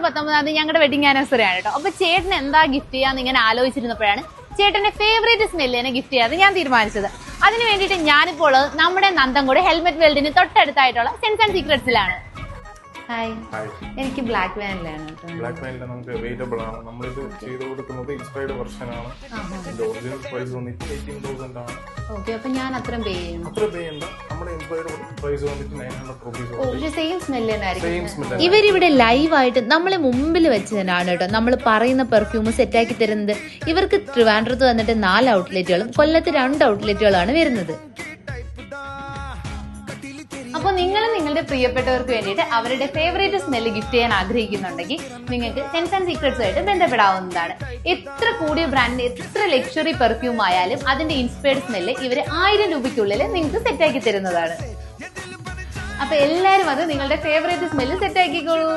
19 ഞങ്ങളുടെ wedding anniversary ആണ് കേട്ടോ. അപ്പൊ ചേട്ടന് എന്താ ഗിഫ്റ്റ് ചെയ്യാന്ന് ഇങ്ങനെ ആലോചിച്ചിരുന്നപ്പോഴാണ് ചേട്ടന്റെ ഫേവറേറ്റ് സ്മെല്ല് തന്നെ ഗിഫ്റ്റ് ചെയ്യാതെ ഞാൻ തീരുമാനിച്ചത്. അതിന് വേണ്ടിയിട്ട് ഞാനിപ്പോൾ ഉള്ളത് നമ്മുടെ നന്തൻകുടി ഹെൽമെറ്റ് വേൾഡിന് തൊട്ടടുത്തായിട്ടുള്ള സെൻസ് ആൻഡ് സീക്രട്സിലാണ്. ഹായ്, എനിക്ക് ബ്ലാക്ക് വാനിലാണ് കേട്ടോ. ബ്ലാക്ക് വാനില നമുക്ക് അവൈലബിൾ ആണ്. നമ്മളിത് ചെയ്ത് കൊടുക്കുന്നത് ഇൻസ്പയർഡ് വെർഷൻ ആണ്. ഒറിജിനൽ പ്രൈസ് വന്നിട്ട് 18,000 ആണ്. ഓക്കെ, അപ്പൊ ഞാൻ അത്രയും പേ ചെയ്യണം? അത്ര പേ ചെയ്യണ്ട. നമ്മുടെ ഇൻസ്പയർഡ് പ്രൈസ് വന്നിട്ട് 900 രൂപീസ്. പക്ഷേ സെയിം സ്മെല്ല് തന്നെ ആയിരിക്കും. ഇവരിവിടെ ലൈവായിട്ട് നമ്മളെ മുമ്പിൽ വെച്ച് തന്നെയാണ് കേട്ടോ നമ്മൾ പറയുന്ന പെർഫ്യൂം സെറ്റാക്കി തരുന്നത്. ഇവർക്ക് ട്രിവാൻഡ്രത്ത് വന്നിട്ട് 4 ഔട്ട്ലെറ്റുകളും കൊല്ലത്ത് 2 ഔട്ട്ലെറ്റുകളാണ് വരുന്നത്. അപ്പോൾ നിങ്ങളും നിങ്ങളുടെ പ്രിയപ്പെട്ടവർക്ക് വേണ്ടിയിട്ട് അവരുടെ ഫേവറേറ്റ് സ്മെല്ല് ഗിഫ്റ്റ് ചെയ്യാൻ ആഗ്രഹിക്കുന്നുണ്ടെങ്കിൽ നിങ്ങൾക്ക് സെൻസ് ആൻഡ് സീക്രട്സുമായിട്ട് ബന്ധപ്പെടാവുന്നതാണ്. എത്ര കൂടിയ ബ്രാൻഡിന്റെ എത്ര ലക്ഷറി പെർഫ്യൂം ആയാലും അതിന്റെ ഇൻസ്പയർഡ് സ്മെല്ല് ഇവർ 1000 രൂപയ്ക്കുള്ളിൽ നിങ്ങൾക്ക് സെറ്റാക്കി തരുന്നതാണ്. അപ്പൊ എല്ലാവരും അത് നിങ്ങളുടെ ഫേവറേറ്റ് സ്മെല്ല് സെറ്റാക്കിക്കോളൂ.